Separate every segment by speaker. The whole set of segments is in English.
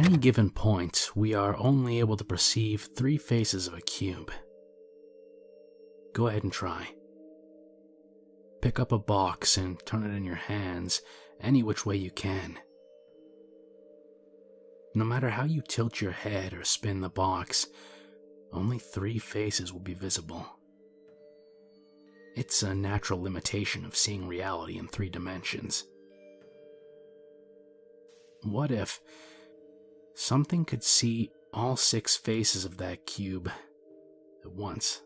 Speaker 1: any given point, we are only able to perceive 3 faces of a cube. Go ahead and try. Pick up a box and turn it in your hands any which way you can. No matter how you tilt your head or spin the box, only 3 faces will be visible. It's a natural limitation of seeing reality in 3 dimensions. What if something could see all 6 faces of that cube at once?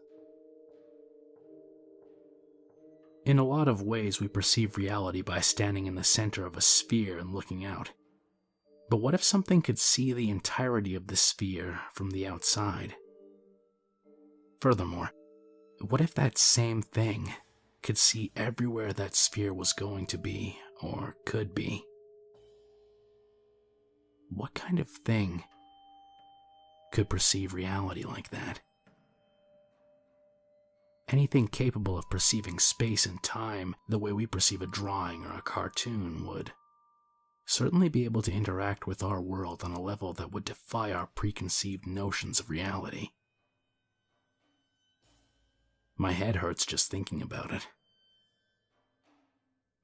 Speaker 1: In a lot of ways, we perceive reality by standing in the center of a sphere and looking out. But what if something could see the entirety of the sphere from the outside? Furthermore, what if that same thing could see everywhere that sphere was going to be, or could be? What kind of thing could perceive reality like that? Anything capable of perceiving space and time the way we perceive a drawing or a cartoon would certainly be able to interact with our world on a level that would defy our preconceived notions of reality. My head hurts just thinking about it.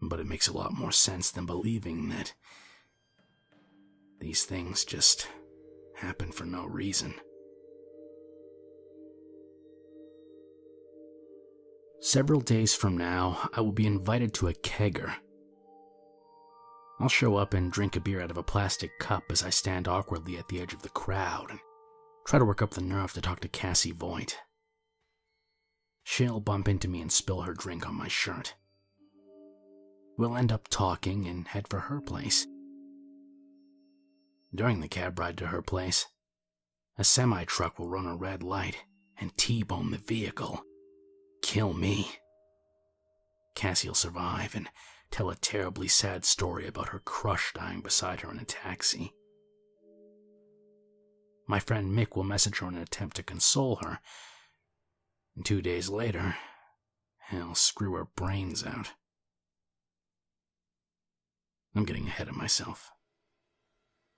Speaker 1: But it makes a lot more sense than believing that these things just happen for no reason. Several days from now, I will be invited to a kegger. I'll show up and drink a beer out of a plastic cup as I stand awkwardly at the edge of the crowd and try to work up the nerve to talk to Cassie Voigt. She'll bump into me and spill her drink on my shirt. We'll end up talking and head for her place. During the cab ride to her place, a semi-truck will run a red light and T-bone the vehicle. Kill me. Cassie'll survive and tell a terribly sad story about her crush dying beside her in a taxi. My friend Mick will message her in an attempt to console her, and 2 days later, he'll screw her brains out. I'm getting ahead of myself.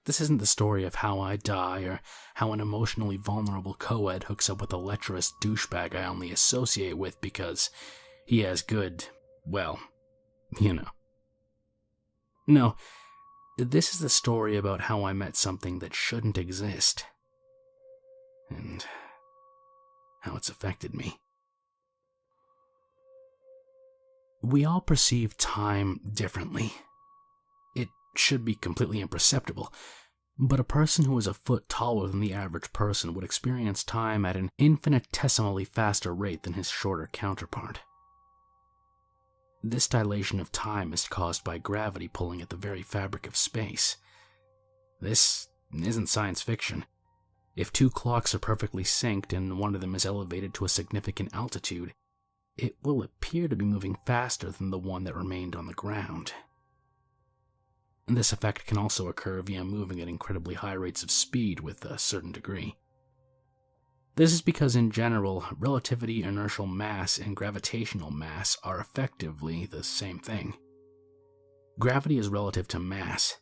Speaker 1: This isn't the story of how I die or how an emotionally vulnerable co-ed hooks up with a lecherous douchebag I only associate with because he has good, well, you know. No, this is the story about how I met something that shouldn't exist, and how it's affected me. We all perceive time differently. It should be completely imperceptible, but a person who is a foot taller than the average person would experience time at an infinitesimally faster rate than his shorter counterpart. This dilation of time is caused by gravity pulling at the very fabric of space. This isn't science fiction. If 2 clocks are perfectly synced and one of them is elevated to a significant altitude, it will appear to be moving faster than the one that remained on the ground. And this effect can also occur via moving at incredibly high rates of speed with a certain degree. This is because in general, relativity, inertial mass, and gravitational mass are effectively the same thing. Gravity is relative to mass,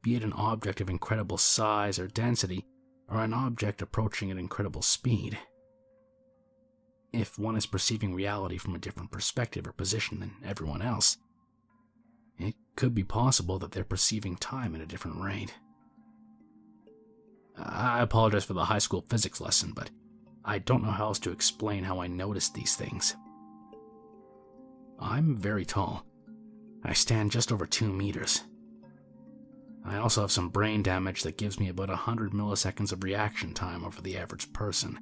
Speaker 1: be it an object of incredible size or density, or an object approaching at incredible speed. If one is perceiving reality from a different perspective or position than everyone else, it could be possible that they're perceiving time at a different rate. I apologize for the high school physics lesson, but I don't know how else to explain how I noticed these things. I'm very tall. I stand just over 2 meters. I also have some brain damage that gives me about 100 milliseconds of reaction time over the average person.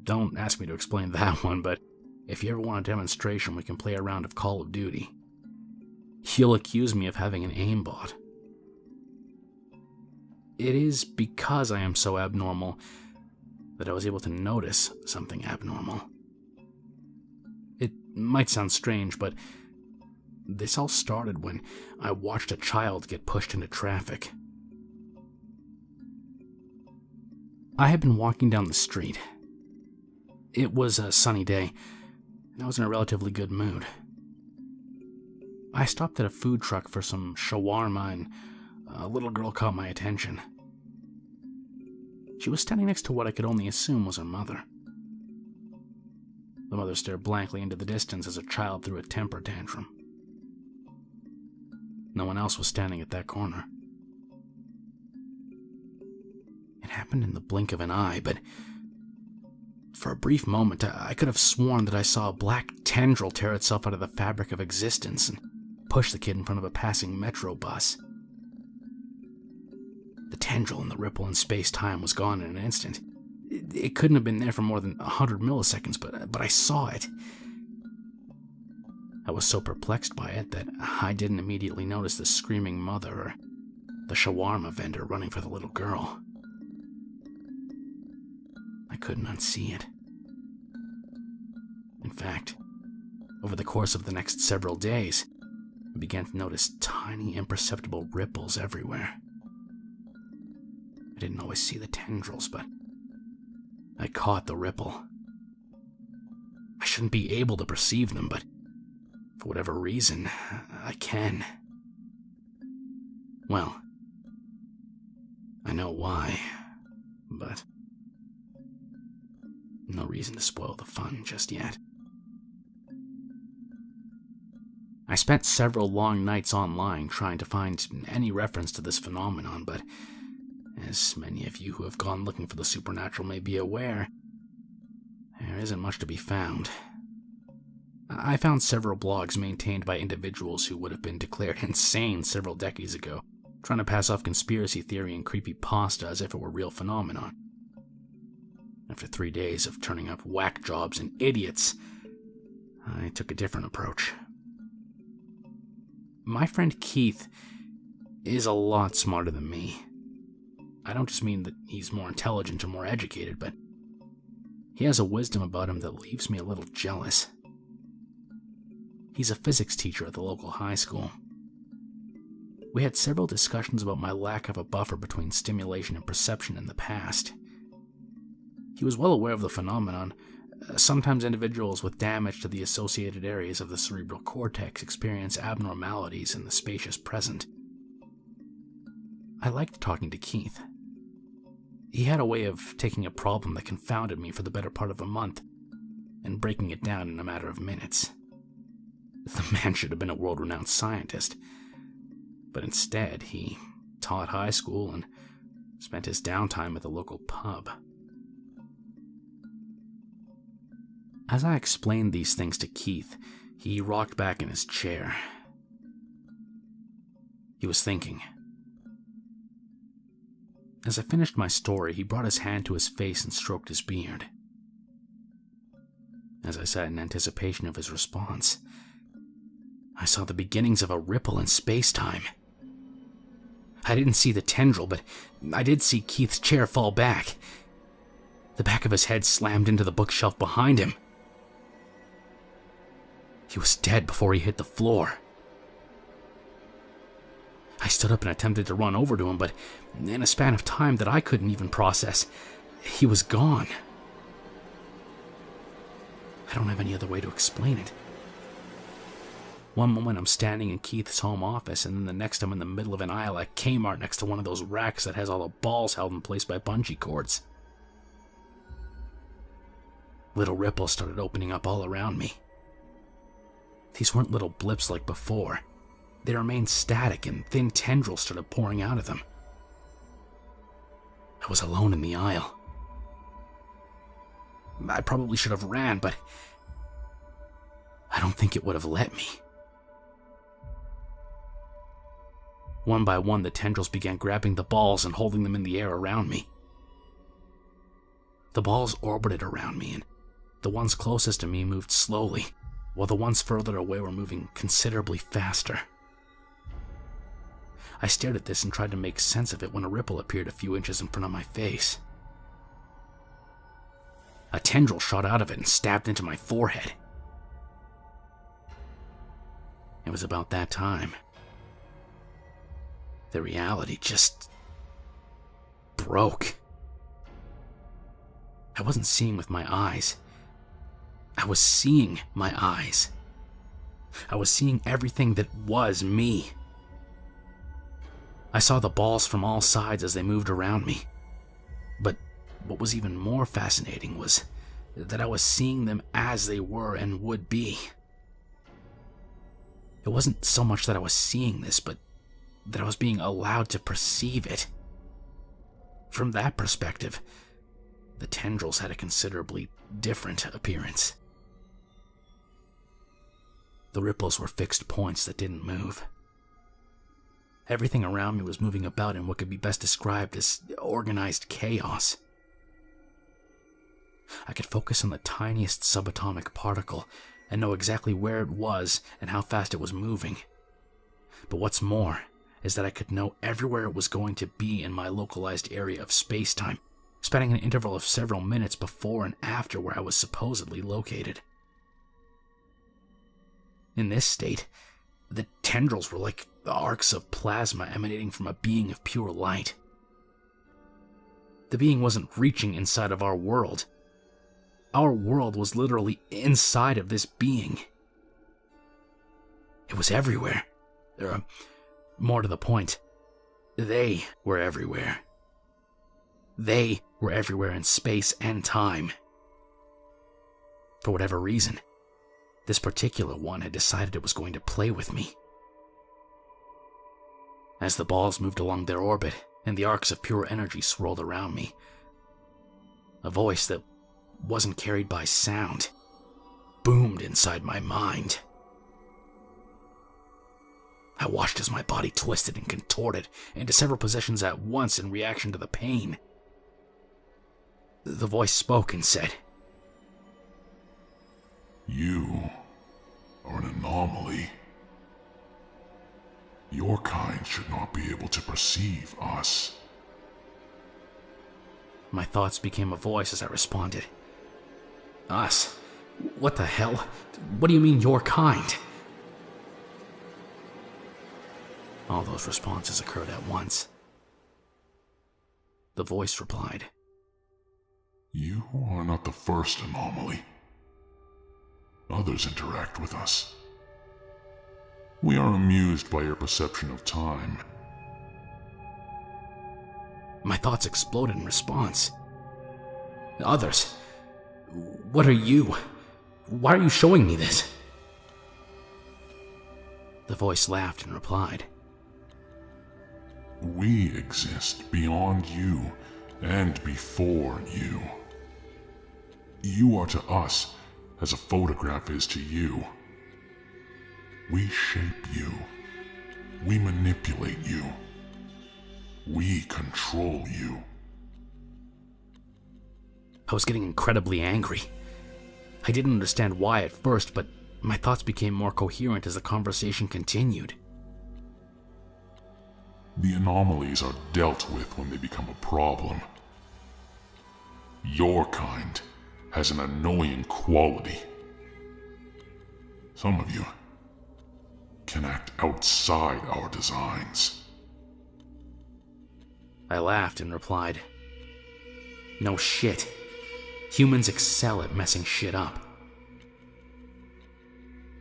Speaker 1: Don't ask me to explain that one, but if you ever want a demonstration, we can play a round of Call of Duty. He'll accuse me of having an aimbot. It is because I am so abnormal that I was able to notice something abnormal. It might sound strange, but this all started when I watched a child get pushed into traffic. I had been walking down the street. It was a sunny day, and I was in a relatively good mood. I stopped at a food truck for some shawarma, and a little girl caught my attention. She was standing next to what I could only assume was her mother. The mother stared blankly into the distance as a child threw a temper tantrum. No one else was standing at that corner. It happened in the blink of an eye, but for a brief moment I could have sworn that I saw a black tendril tear itself out of the fabric of existence and push the kid in front of a passing metro bus. The tendril and the ripple in space-time was gone in an instant. It couldn't have been there for more than 100 milliseconds, but I saw it. I was so perplexed by it that I didn't immediately notice the screaming mother or the shawarma vendor running for the little girl. I couldn't unsee it. In fact, over the course of the next several days, I began to notice tiny, imperceptible ripples everywhere. I didn't always see the tendrils, but I caught the ripple. I shouldn't be able to perceive them, but for whatever reason, I can. Well, I know why, but no reason to spoil the fun just yet. I spent several long nights online trying to find any reference to this phenomenon, but as many of you who have gone looking for the supernatural may be aware, there isn't much to be found. I found several blogs maintained by individuals who would have been declared insane several decades ago, trying to pass off conspiracy theory and creepypasta as if it were a real phenomenon. After 3 days of turning up whack jobs and idiots, I took a different approach. My friend Keith is a lot smarter than me. I don't just mean that he's more intelligent or more educated, but he has a wisdom about him that leaves me a little jealous. He's a physics teacher at the local high school. We had several discussions about my lack of a buffer between stimulation and perception in the past. He was well aware of the phenomenon. Sometimes individuals with damage to the associated areas of the cerebral cortex experience abnormalities in the spacious present. I liked talking to Keith. He had a way of taking a problem that confounded me for the better part of a month and breaking it down in a matter of minutes. The man should have been a world-renowned scientist, but instead he taught high school and spent his downtime at the local pub. As I explained these things to Keith, he rocked back in his chair. He was thinking. As I finished my story, he brought his hand to his face and stroked his beard. As I sat in anticipation of his response, I saw the beginnings of a ripple in space-time. I didn't see the tendril, but I did see Keith's chair fall back. The back of his head slammed into the bookshelf behind him. He was dead before he hit the floor. I stood up and attempted to run over to him, but in a span of time that I couldn't even process, he was gone. I don't have any other way to explain it. One moment I'm standing in Keith's home office, and then the next I'm in the middle of an aisle at Kmart next to one of those racks that has all the balls held in place by bungee cords. Little ripples started opening up all around me. These weren't little blips like before. They remained static, and thin tendrils started pouring out of them. I was alone in the aisle. I probably should have ran, but I don't think it would have let me. One by one, the tendrils began grabbing the balls and holding them in the air around me. The balls orbited around me, and the ones closest to me moved slowly, while the ones further away were moving considerably faster. I stared at this and tried to make sense of it when a ripple appeared a few inches in front of my face. A tendril shot out of it and stabbed into my forehead. It was about that time. The reality just broke. I wasn't seeing with my eyes. I was seeing my eyes. I was seeing everything that was me. I saw the balls from all sides as they moved around me, but what was even more fascinating was that I was seeing them as they were and would be. It wasn't so much that I was seeing this, but that I was being allowed to perceive it. From that perspective, the tendrils had a considerably different appearance. The ripples were fixed points that didn't move. Everything around me was moving about in what could be best described as organized chaos. I could focus on the tiniest subatomic particle and know exactly where it was and how fast it was moving. But what's more is that I could know everywhere it was going to be in my localized area of space-time, spanning an interval of several minutes before and after where I was supposedly located. In this state, the tendrils were like arcs of plasma emanating from a being of pure light. The being wasn't reaching inside of our world. Our world was literally inside of this being. It was everywhere. More to the point, they were everywhere. They were everywhere in space and time. For whatever reason, this particular one had decided it was going to play with me. As the balls moved along their orbit and the arcs of pure energy swirled around me, a voice that wasn't carried by sound boomed inside my mind. I watched as my body twisted and contorted into several positions at once in reaction to the pain. The voice spoke and said,
Speaker 2: "You are an anomaly. Your kind should not be able to perceive us."
Speaker 1: My thoughts became a voice as I responded. Us? What the hell? What do you mean, your kind? All those responses occurred at once. The voice replied,
Speaker 2: "You are not the first anomaly. Others interact with us. We are amused by your perception of time."
Speaker 1: My thoughts exploded in response. Others? What are you? Why are you showing me this? The voice laughed and replied,
Speaker 2: "We exist beyond you and before you. You are to us as a photograph is to you. We shape you. We manipulate you. We control you."
Speaker 1: I was getting incredibly angry. I didn't understand why at first, but my thoughts became more coherent as the conversation continued.
Speaker 2: The anomalies are dealt with when they become a problem. Your kind has an annoying quality. Some of you can act outside our designs.
Speaker 1: I laughed and replied, "No shit. Humans excel at messing shit up."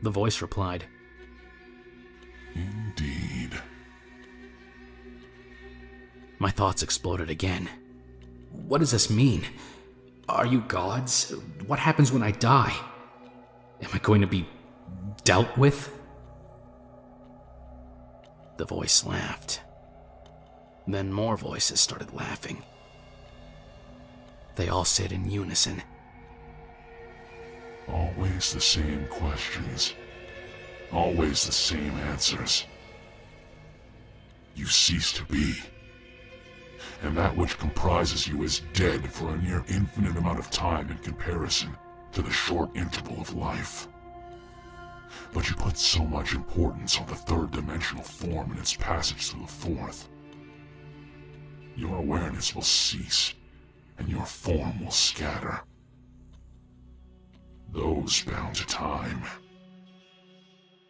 Speaker 1: The voice replied,
Speaker 2: "Indeed."
Speaker 1: My thoughts exploded again. What does this mean? Are you gods? What happens when I die? Am I going to be dealt with? The voice laughed. Then more voices started laughing. They all said in unison,
Speaker 2: "Always the same questions. Always the same answers. You cease to be. And that which comprises you is dead for a near infinite amount of time in comparison to the short interval of life. But you put so much importance on the third-dimensional form and its passage through the fourth. Your awareness will cease, and your form will scatter. Those bound to time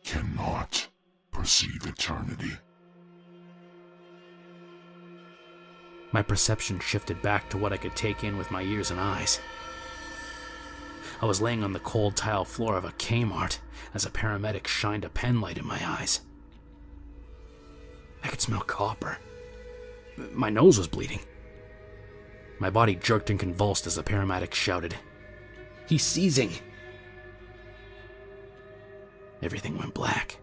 Speaker 2: cannot perceive eternity."
Speaker 1: My perception shifted back to what I could take in with my ears and eyes. I was laying on the cold tile floor of a Kmart as a paramedic shined a penlight in my eyes. I could smell copper. My nose was bleeding. My body jerked and convulsed as the paramedics shouted, "He's seizing!" Everything went black.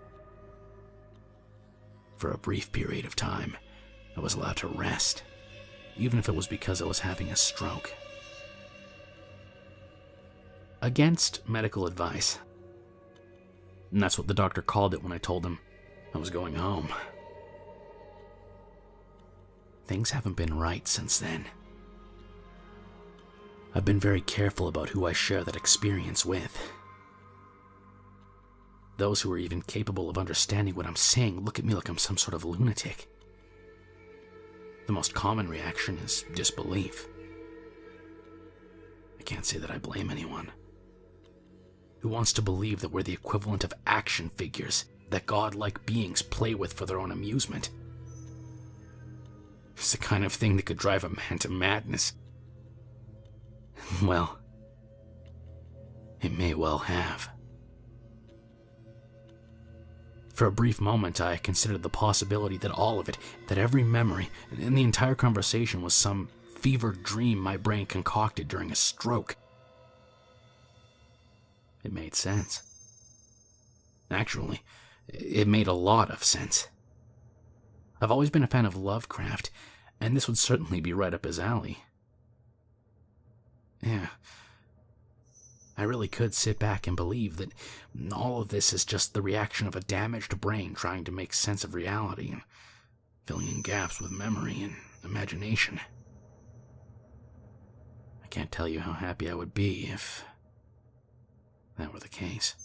Speaker 1: For a brief period of time, I was allowed to rest, even if it was because I was having a stroke. Against medical advice. And that's what the doctor called it when I told him I was going home. Things haven't been right since then. I've been very careful about who I share that experience with. Those who are even capable of understanding what I'm saying look at me like I'm some sort of lunatic. The most common reaction is disbelief. I can't say that I blame anyone. Who wants to believe that we're the equivalent of action figures that godlike beings play with for their own amusement? It's the kind of thing that could drive a man to madness. Well, it may well have. For a brief moment, I considered the possibility that all of it, that every memory, and the entire conversation was some fevered dream my brain concocted during a stroke. It made sense. Actually, it made a lot of sense. I've always been a fan of Lovecraft, and this would certainly be right up his alley. Yeah. I really could sit back and believe that all of this is just the reaction of a damaged brain trying to make sense of reality and filling in gaps with memory and imagination. I can't tell you how happy I would be if that were the case.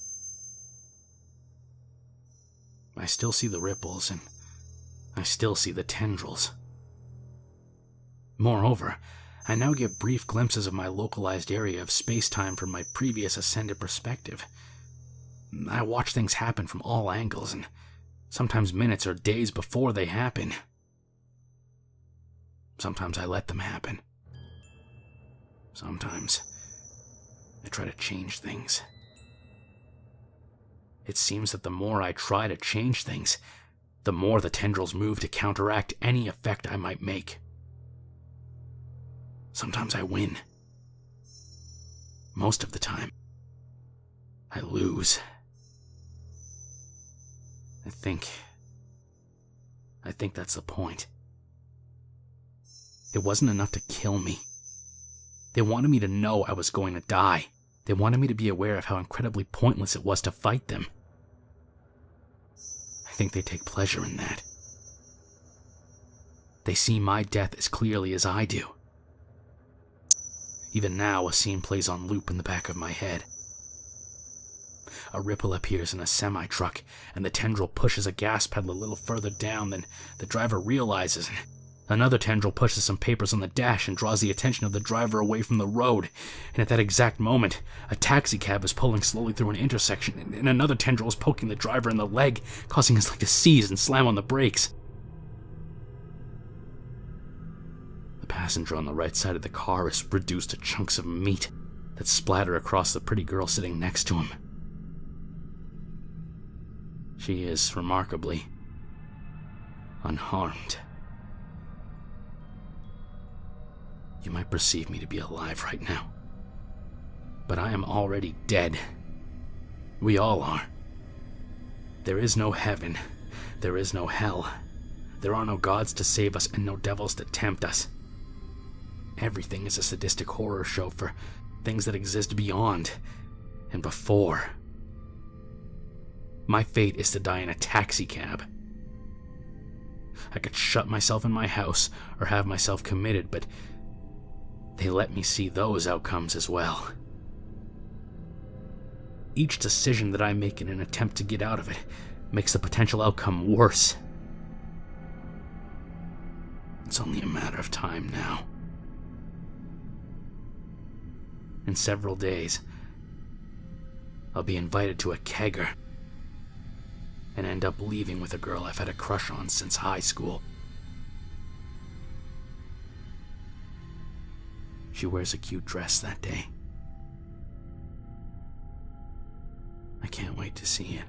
Speaker 1: I still see the ripples, and I still see the tendrils. Moreover, I now get brief glimpses of my localized area of space-time from my previous ascended perspective. I watch things happen from all angles, and sometimes minutes or days before they happen. Sometimes I let them happen. Sometimes I try to change things. It seems that the more I try to change things, the more the tendrils move to counteract any effect I might make. Sometimes I win. Most of the time, I lose. I think that's the point. It wasn't enough to kill me. They wanted me to know I was going to die. They wanted me to be aware of how incredibly pointless it was to fight them. I think they take pleasure in that. They see my death as clearly as I do. Even now, a scene plays on loop in the back of my head. A ripple appears in a semi-truck, and the tendril pushes a gas pedal a little further down than the driver realizes. Another tendril pushes some papers on the dash and draws the attention of the driver away from the road. And at that exact moment, a taxicab is pulling slowly through an intersection, and another tendril is poking the driver in the leg, causing his leg to seize and slam on the brakes. The passenger on the right side of the car is reduced to chunks of meat that splatter across the pretty girl sitting next to him. She is, remarkably, unharmed. You might perceive me to be alive right now, but I am already dead. We all are. There is no heaven. There is no hell. There are no gods to save us and no devils to tempt us. Everything is a sadistic horror show for things that exist beyond and before. My fate is to die in a taxicab. I could shut myself in my house or have myself committed, but they let me see those outcomes as well. Each decision that I make in an attempt to get out of it makes the potential outcome worse. It's only a matter of time now. In several days, I'll be invited to a kegger and end up leaving with a girl I've had a crush on since high school. She wears a cute dress that day. I can't wait to see it.